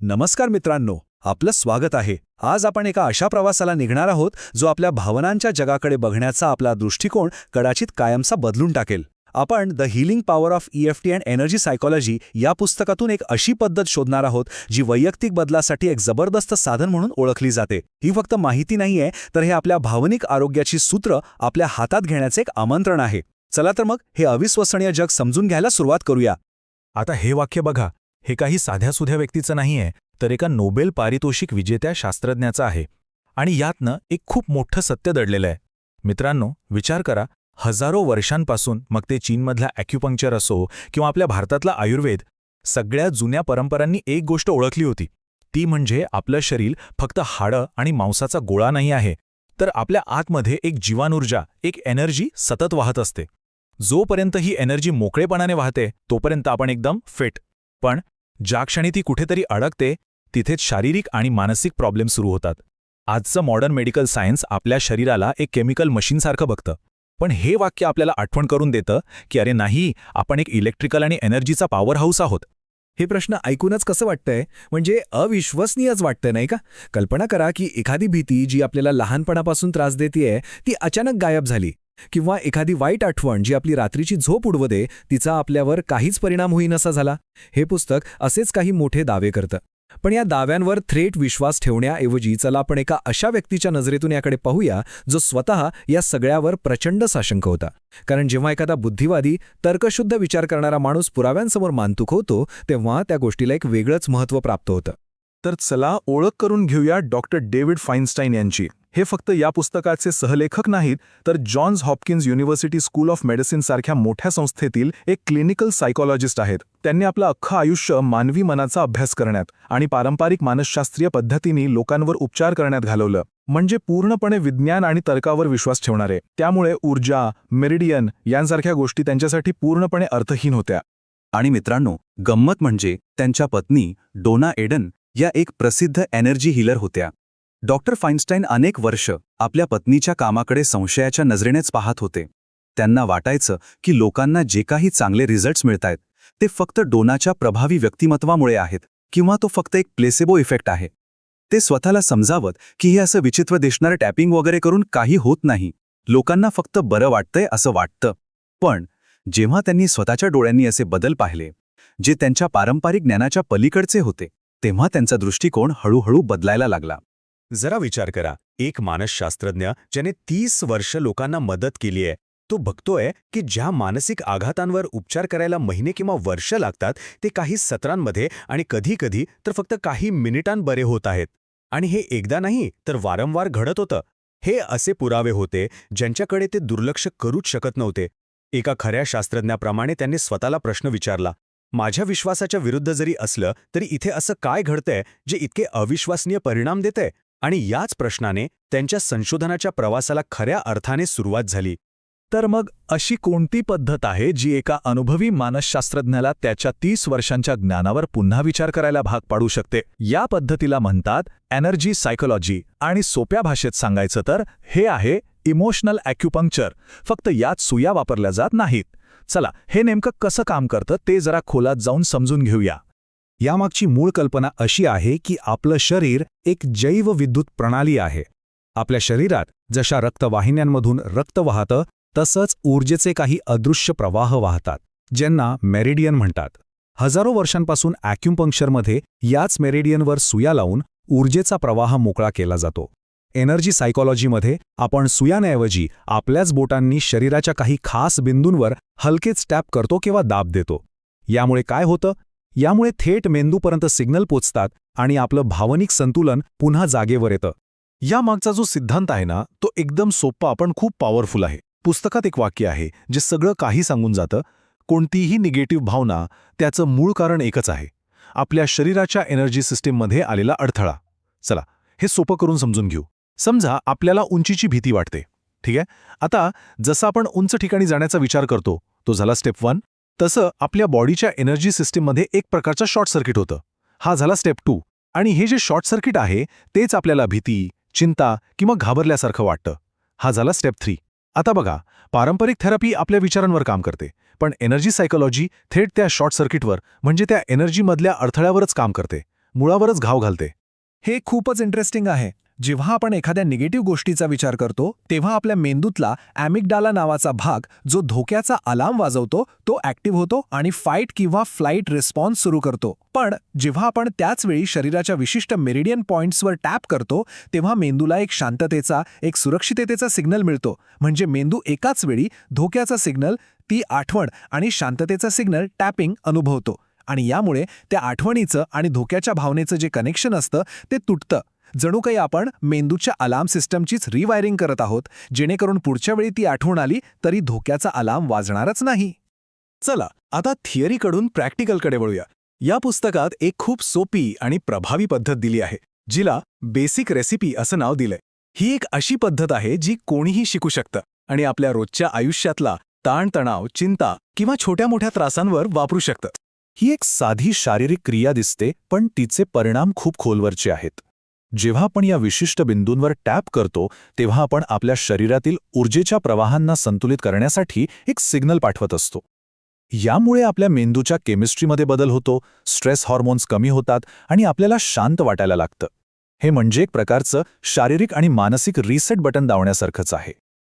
नमस्कार मित्रांनो, आपलं स्वागत आहे. आज आपण एका अशा प्रवासाला निघणार आहोत जो आपल्या भावनांच्या जगाकडे बघण्याचा आपला दृष्टिकोन कदाचित कायमचा बदलून टाकेल. आपण the healing power of EFT and energy psychology या पुस्तकातून एक अशी पद्धत शोधणार आहोत जी वैयक्तिक बदलासाठी एक जबरदस्त साधन म्हणून ओळखली जाते. ही फक्त माहिती नाहीये, तर हे आपल्या भावनिक आरोग्याची सूत्र आपल्या हातात घेण्याचे एक आमंत्रण आहे. चला तर मग हे अविश्वसनीय जग समजून घ्यायला सुरुवात करूया. आता हे वाक्य बघा, हे काही साध्यासुध्या व्यक्तीचं नाहीये, तर एका नोबेल पारितोषिक विजेत्या शास्त्रज्ञाचं आहे. आणि यातनं एक खूप मोठं सत्य दडलेलं आहे. मित्रांनो, विचार करा, हजारो वर्षांपासून, मग ते चीनमधला ॲक्युपंक्चर असो किंवा आपल्या भारतातला आयुर्वेद, सगळ्या जुन्या परंपरांनी एक गोष्ट ओळखली होती. ती म्हणजे आपलं शरीर फक्त हाडं आणि मांसाचा गोळा नाही आहे, तर आपल्या आतमध्ये एक जीवाणूर्जा, एक एनर्जी सतत वाहत असते. जोपर्यंत ही एनर्जी मोकळेपणाने वाहते तोपर्यंत आपण एकदम फिट. पण ज्या क्षणी ती कुठेतरी अडकते तिथेच शारीरिक आणि मानसिक प्रॉब्लेम सुरू होतात. आजचं मॉडर्न मेडिकल सायन्स आपल्या शरीराला एक केमिकल मशीनसारखं बघतं. पण हे वाक्य आपल्याला आठवण करून देतं की अरे नाही, आपण एक इलेक्ट्रिकल आणि एनर्जीचा पॉवर हाऊस आहोत. हे प्रश्न ऐकूनच कसं वाटतंय, म्हणजे अविश्वसनीयच वाटतंय नाही का? कल्पना करा की एखादी भीती जी आपल्याला लहानपणापासून त्रास देतेय ती अचानक गायब झाली, किंवा एखादी वाईट आठवण जी आपली रात्रीची झोप उडवते तिचा आपल्यावर काहीच परिणाम होईनसा झाला. हे पुस्तक असेच काही मोठे दावे करतं. पण या दाव्यांवर थेट विश्वास ठेवण्याऐवजी चला आपण एका अशा व्यक्तीच्या नजरेतून याकडे पाहूया जो स्वतः या सगळ्यावर प्रचंड साशंक होता. कारण जेव्हा एखादा बुद्धिवादी, तर्कशुद्ध विचार करणारा माणूस पुराव्यांसमोर मान तुखवतो तेव्हा त्या गोष्टीला एक वेगळंच महत्त्व प्राप्त होतं. तर चला ओळख करून घेऊया डॉक्टर डेव्हिड फाइनस्टाईन यांची. हे फक्त या पुस्तकाचे सहलेखक नाहीत, तर Johns Hopkins university school of medicine सारख्या मोठ्या संस्थेतील एक क्लिनिकल सायकॉलॉजिस्ट आहेत. त्यांनी आपलं अख्खं आयुष्य मानवी मनाचा अभ्यास करण्यात आणि पारंपरिक मानसशास्त्रीय पद्धतींनी लोकांवर उपचार करण्यात घालवलं. म्हणजे पूर्णपणे विज्ञान आणि तर्कावर विश्वास ठेवणारे. त्यामुळे ऊर्जा, मेरिडियन यांसारख्या गोष्टी त्यांच्यासाठी पूर्णपणे अर्थहीन होत्या. आणि मित्रांनो, गंमत म्हणजे त्यांच्या पत्नी डोना एडन या एक प्रसिद्ध एनर्जी हीलर होत्या. डॉक्टर फाइनस्टाईन अनेक वर्ष आपल्या पत्नीच्या कामाकडे संशयाच्या नजरेनेच पाहत होते. त्यांना वाटायचं की लोकांना जे काही चांगले रिझल्ट्स मिळतायत ते फक्त डोनाच्या प्रभावी व्यक्तिमत्वामुळे आहेत, किंवा तो फक्त एक प्लेसेबो इफेक्ट आहे. ते स्वतःला समजावत की हे असं विचित्र दिसणारं टॅपिंग वगैरे करून काही होत नाही, लोकांना फक्त बरं वाटतंय असं वाटतं. पण जेव्हा त्यांनी स्वतःच्या डोळ्यांनी असे बदल पाहिले जे त्यांच्या पारंपरिक ज्ञानाच्या पलीकडचे होते, तेव्हा त्यांचा दृष्टिकोन हळूहळू बदलायला लागला. जरा विचार करा, एक मानसशास्त्रज्ञ ज्याने 30 वर्ष लोकांना मदत केली आहे, तो बघतोय की ज्या मानसिक आघातांवर उपचार करायला महिने किंवा वर्ष लागतात ते काही सत्रांमध्ये आणि कधीकधी तर फक्त काही मिनिटांत बरे होत आहेत. आणि हे एकदा नाही तर वारंवार घडत होतं. हे असे पुरावे होते ज्यांच्याकडे ते दुर्लक्ष करूच शकत नव्हते. एका खऱ्या शास्त्रज्ञाप्रमाणे त्यांनी स्वतःला प्रश्न विचारला, माझ्या विश्वासाच्या विरुद्ध जरी असलं तरी इथे असं काय घडतंय जे इतके अविश्वसनीय परिणाम देतंय? आणि याच प्रश्नाने त्यांच्या संशोधनाच्या प्रवासाला खऱ्या अर्थाने सुरुवात झाली. तर मग अशी कोणती पद्धत आहे जी एका अनुभवी मानसशास्त्रज्ञाला त्याच्या 30 वर्षांच्या ज्ञानावर पुन्हा विचार करायला भाग पाडू शकते? या पद्धतीला म्हणतात एनर्जी सायकॉलॉजी, आणि सोप्या भाषेत सांगायचं तर हे आहे इमोशनल ॲक्युपंक्चर. फक्त यात सुया वापरल्या जात नाहीत. चला, हे नेमकं कसं काम करतं ते जरा खोलात जाऊन समजून घेऊया. यामागची मूळ कल्पना अशी आहे की आपलं शरीर एक जैवविद्युत प्रणाली आहे. आपल्या शरीरात जशा रक्तवाहिन्यांमधून रक्त वाहतं तसंच ऊर्जेचे काही अदृश्य प्रवाह वाहतात, ज्यांना मेरिडियन म्हणतात. हजारो वर्षांपासून ॲक्युपंक्चरमध्ये याच मेरिडियनवर सुया लावून ऊर्जेचा प्रवाह मोकळा केला जातो. एनर्जी सायकॉलॉजीमध्ये आपण सुयाण्याऐवजी आपल्याच बोटांनी शरीराच्या काही खास बिंदूंवर हलकेच टॅप करतो किंवा दाब देतो. यामुळे काय होतं? यामुळे थेट मेंदूपर्यंत सिग्नल पोचतात आणि आपलं भावनिक संतुलन पुन्हा जागेवर येतं. यामागचा जो सिद्धांत आहे ना, तो एकदम सोपा पण खूप पॉवरफुल आहे. पुस्तकात एक वाक्य आहे जे सगळं काही सांगून जातं. कोणतीही निगेटिव्ह भावना, त्याचं मूळ कारण एकच आहे, आपल्या शरीराच्या एनर्जी सिस्टीममध्ये आलेला अडथळा. चला, हे सोपं करून समजून घेऊ. समजा आपल्याला उंचीची भीती वाटते, ठीक आहे? आता जसं आपण उंच ठिकाणी जाण्याचा विचार करतो, तो झाला स्टेप 1. तसं आपल्या बॉडीच्या एनर्जी सिस्टीममध्ये एक प्रकारचा शॉर्ट सर्किट होतं. हा झाला स्टेप 2. आणि हे जे शॉर्ट सर्किट आहे तेच आपल्याला भीती, चिंता किंवा घाबरल्यासारखं वाटतं. हा झाला स्टेप 3. आता बघा, पारंपरिक थेरपी आपल्या विचारांवर काम करते, पण एनर्जी सायकॉलॉजी थेट त्या शॉर्ट सर्किटवर, म्हणजे त्या एनर्जीमधल्या अडथळ्यावरच काम करते. मुळावरच घाव घालते. हे खूपच इंटरेस्टिंग आहे. जेव्हा आपण एखाद्या निगेटिव्ह गोष्टीचा विचार करतो तेव्हा आपल्या मेंदूतला ॲमिगडाला नावाचा भाग जो धोक्याचा अलार्म वाजवतो तो ॲक्टिव्ह होतो आणि फाईट किंवा फ्लाईट रिस्पॉन्स सुरू करतो. पण जेव्हा आपण त्याच वेळी शरीराच्या विशिष्ट मेरिडियन पॉइंट्सवर टॅप करतो तेव्हा मेंदूला एक शांततेचा, एक सुरक्षिततेचा सिग्नल मिळतो. म्हणजे मेंदू एकाच वेळी धोक्याचा सिग्नल, ती आठवण आणि शांततेचा सिग्नल टॅपिंग अनुभवतो. आणि यामुळे त्या आठवणीचं आणि धोक्याच्या भावनेचं जे कनेक्शन असतं ते तुटतं. जणू काही आपण मेंदूच्या अलार्म सिस्टमचीच रिवायरिंग करत आहोत, जेणेकरून पुढच्या वेळी ती आठवण आली तरी धोक्याचा अलार्म वाजणारच नाही. चला आता थिअरीकडून प्रॅक्टिकलकडे वळूया. या पुस्तकात एक खूप सोपी आणि प्रभावी पद्धत दिली आहे, जिला बेसिक रेसिपी असं नाव दिलंय. ही एक अशी पद्धत आहे जी कोणीही शिकू शकतं आणि आपल्या रोजच्या आयुष्यातला ताणतणाव, चिंता किंवा छोट्या मोठ्या त्रासांवर वापरू शकतं. ही एक साधी शारीरिक क्रिया दिसते, पण तिचे परिणाम खूप खोलवरचे आहेत. जेव्हा आपण या विशिष्ट बिंदूंवर टॅप करतो तेव्हा आपण आपल्या शरीरातील ऊर्जेच्या प्रवाहांना संतुलित करण्यासाठी एक सिग्नल पाठवत असतो. यामुळे आपल्या मेंदूच्या केमिस्ट्रीमध्ये बदल होतो, स्ट्रेस हॉर्मोन्स कमी होतात आणि आपल्याला शांत वाटायला लागतं. हे म्हणजे एक प्रकारचं शारीरिक आणि मानसिक रिसेट बटन दाबण्यासारखंच आहे.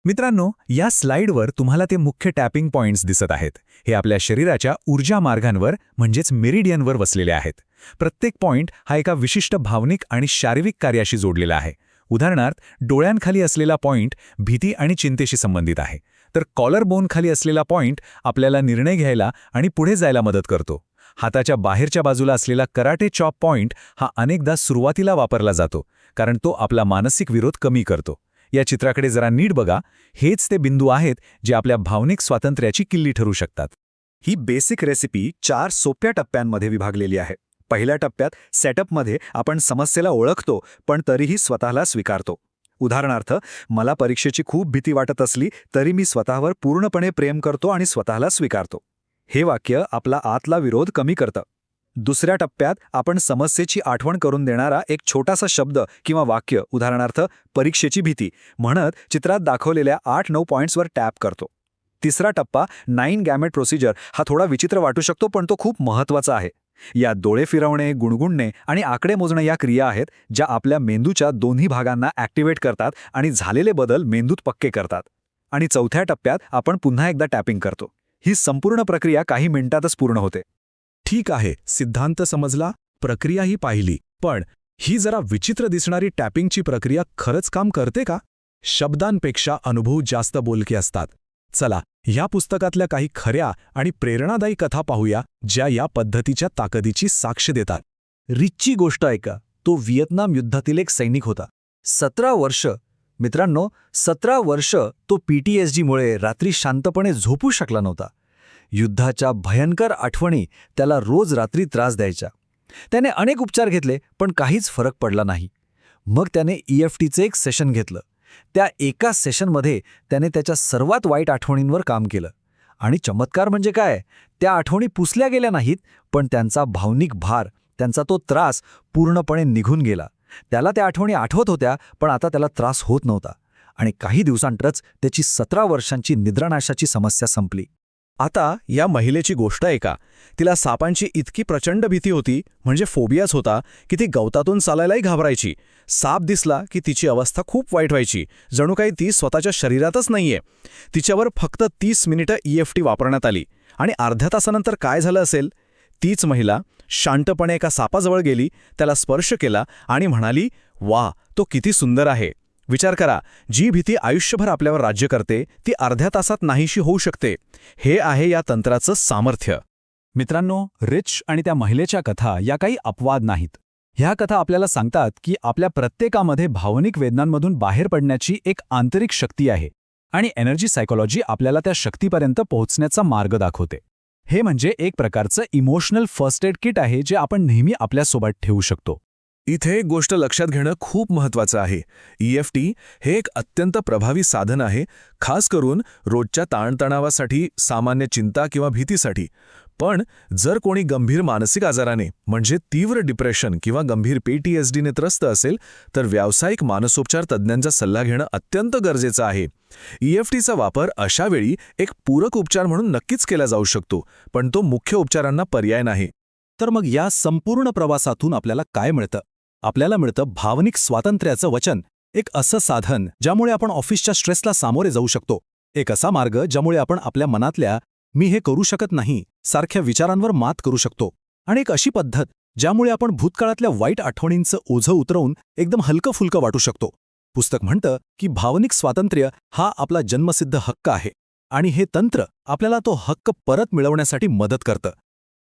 मित्रांनो, या स्लाइडवर तुम्हाला ते मुख्य टॅपिंग पॉइंट्स दिसत आहेत. हे आपल्या शरीराच्या ऊर्जा मार्गांवर म्हणजेच मेरिडियनवर वसलेले आहेत. प्रत्येक पॉइंट हा एका विशिष्ट भावनिक आणि शारीरिक कार्याशी जोडलेला आहे. उदाहरणार्थ, डोळ्यांखाली असलेला पॉइंट भीती आणि चिंतेशी संबंधित आहे, तर कॉलर बोनखाली असलेला पॉइंट आपल्याला निर्णय घ्यायला आणि पुढे जायला मदत करतो. हाताच्या बाहेरच्या बाजूला असलेला कराटे चॉप पॉइंट हा अनेकदा सुरुवातीला वापरला जातो, कारण तो आपला मानसिक विरोध कमी करतो. या चित्राकडे जरा नीट बघा. हेच ते बिंदू आहेत जे आपल्या भावनिक स्वातंत्र्याची किल्ली ठरू शकतात. ही बेसिक रेसिपी 4 सोप्या टप्प्यांमध्ये विभागलेली आहे. पहिल्या टप्प्यात सेटअपमध्ये आपण समस्येला ओळखतो, पण तरीही स्वतःला स्वीकारतो. उदाहरणार्थ, मला परीक्षेची खूप भीती वाटत असली तरी मी स्वतःवर पूर्णपणे प्रेम करतो आणि स्वतःला स्वीकारतो. हे वाक्य आपला आतला विरोध कमी करतं. दुसऱ्या टप्प्यात आपण समस्येची आठवण करून देणारा एक छोटासा शब्द किंवा वाक्य, उदाहरणार्थ परीक्षेची भीती म्हणत चित्रात दाखवलेल्या 8-9 पॉइंट्सवर टॅप करतो. तिसरा टप्पा 9 गॅमेट प्रोसिजर हा थोडा विचित्र वाटू शकतो, पण तो खूप महत्त्वाचा आहे. यात डोळे फिरवणे, गुणगुणणे आणि आकडे मोजणे या क्रिया आहेत ज्या आपल्या मेंदूच्या दोन्ही भागांना ॲक्टिवेट करतात आणि झालेले बदल मेंदूत पक्के करतात. आणि चौथ्या टप्प्यात आपण पुन्हा एकदा टॅपिंग करतो. ही संपूर्ण प्रक्रिया काही मिनिटातच पूर्ण होते. ठीक आहे, सिद्धांत समजला, प्रक्रियाही पाहिली, पण ही जरा विचित्र दिसणारी टॅपिंगची प्रक्रिया खरंच काम करते का? शब्दांपेक्षा अनुभव जास्त बोलके असतात. चला, या पुस्तकातल्या काही खऱ्या आणि प्रेरणादायी कथा पाहूया ज्या या पद्धतीच्या ताकदीची साक्ष देतात. रिचची गोष्ट ऐका. तो व्हिएतनाम युद्धातील एक सैनिक होता. 17 वर्ष, मित्रांनो, 17 वर्ष तो PTSDमुळे रात्री शांतपणे झोपू शकला नव्हता. युद्धाच्या भयंकर आठवणी त्याला रोज रात्री त्रास द्यायच्या. त्याने अनेक उपचार घेतले, पण काहीच फरक पडला नाही. मग त्याने EFTचे एक सेशन घेतलं. त्या एका सेशनमध्ये त्याने त्याच्या सर्वात वाईट आठवणींवर काम केलं. आणि चमत्कार म्हणजे काय, त्या आठवणी पुसल्या गेल्या नाहीत, पण त्यांचा भावनिक भार, त्यांचा तो त्रास पूर्णपणे निघून गेला. त्याला त्या आठवणी आठवत होत्या, पण आता त्याला त्रास होत नव्हता. आणि काही दिवसांतच त्याची 17 वर्षांची निद्रानाशाची समस्या संपली. आता या महिलेची गोष्ट ऐका. तिला सापांची इतकी प्रचंड भीती होती, म्हणजे फोबियाच होता, की ती गवतातून चालायलाही घाबरायची. साप दिसला की तिची अवस्था खूप वाईट व्हायची, जणू काही ती स्वतःच्या शरीरातच नाहीये. तिच्यावर फक्त 30 मिनिटं EFT वापरण्यात आली आणि अर्ध्या तासानंतर काय झालं असेल? तीच महिला शांतपणे एका सापाजवळ गेली, त्याला स्पर्श केला आणि म्हणाली, "वा, तो किती सुंदर आहे." विचार करा, जी भीती आयुष्यभर आपल्यावर राज्य करते ती अर्ध्या तासात नाहीशी होऊ शकते. हे आहे या तंत्राचं सामर्थ्य. मित्रांनो, रिच आणि त्या महिलेच्या कथा या काही अपवाद नाहीत. ह्या कथा आपल्याला सांगतात की आपल्या प्रत्येकामध्ये भावनिक वेदनांमधून बाहेर पडण्याची एक आंतरिक शक्ती आहे आणि एनर्जी सायकोलॉजी आपल्याला त्या शक्तीपर्यंत पोहोचण्याचा मार्ग दाखवते. हे म्हणजे एक प्रकारचं इमोशनल फर्स्ट एड किट आहे जे आपण नेहमी आपल्यासोबत ठेवू शकतो. इथे एक गोष्ट लक्षात घेणं खूप महत्त्वाचं आहे. EFT हे एक अत्यंत प्रभावी साधन आहे, खास करून रोजच्या ताणतणावासाठी, सामान्य चिंता किंवा भीतीसाठी. पण जर कोणी गंभीर मानसिक आजाराने म्हणजे तीव्र डिप्रेशन किंवा गंभीर PTSDने त्रस्त असेल तर व्यावसायिक मानसोपचार तज्ज्ञांचा सल्ला घेणं अत्यंत गरजेचं आहे. EFTचा वापर अशा वेळी एक पूरक उपचार म्हणून नक्कीच केला जाऊ शकतो, पण तो मुख्य उपचारांना पर्याय नाही. तर मग या संपूर्ण प्रवासातून आपल्याला काय मिळतं? आपल्याला मिळतं भावनिक स्वातंत्र्याचं वचन, एक असं साधन ज्यामुळे आपण ऑफिसच्या स्ट्रेसला सामोरे जाऊ शकतो, एक असा मार्ग ज्यामुळे आपण आपल्या मनातल्या मी हे करू शकत नाही सारख्या विचारांवर मात करू शकतो, आणि एक अशी पद्धत ज्यामुळे आपण भूतकाळातल्या वाईट आठवणींचं ओझं उतरवून एकदम हलकं-फुलकं वाटू शकतो. पुस्तक म्हणतं की भावनिक स्वातंत्र्य हा आपला जन्मसिद्ध हक्क आहे आणि हे तंत्र आपल्याला तो हक्क परत मिळवण्यासाठी मदत करतं.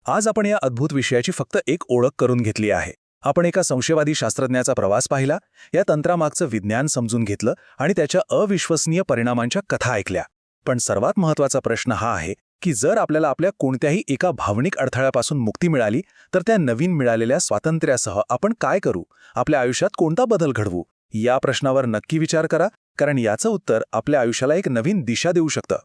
आज आपण या अद्भुत विषयाची फक्त एक ओळख करून घेतली आहे. आपण एका संशयवादी शास्त्रज्ञाचा प्रवास पाहिला, या तंत्रामागचं विज्ञान समजून घेतलं आणि त्याच्या अविश्वसनीय परिणामांच्या कथा ऐकल्या. पण सर्वात महत्त्वाचा प्रश्न हा आहे की जर आपल्याला आपल्या कोणत्याही एका भावनिक अडथळ्यापासून मुक्ती मिळाली, तर त्या नवीन मिळालेल्या स्वातंत्र्यासह आपण काय करू? आपल्या आयुष्यात कोणता बदल घडवू? या प्रश्नावर नक्की विचार करा, कारण याचं उत्तर आपल्या आयुष्याला एक नवीन दिशा देऊ शकतं.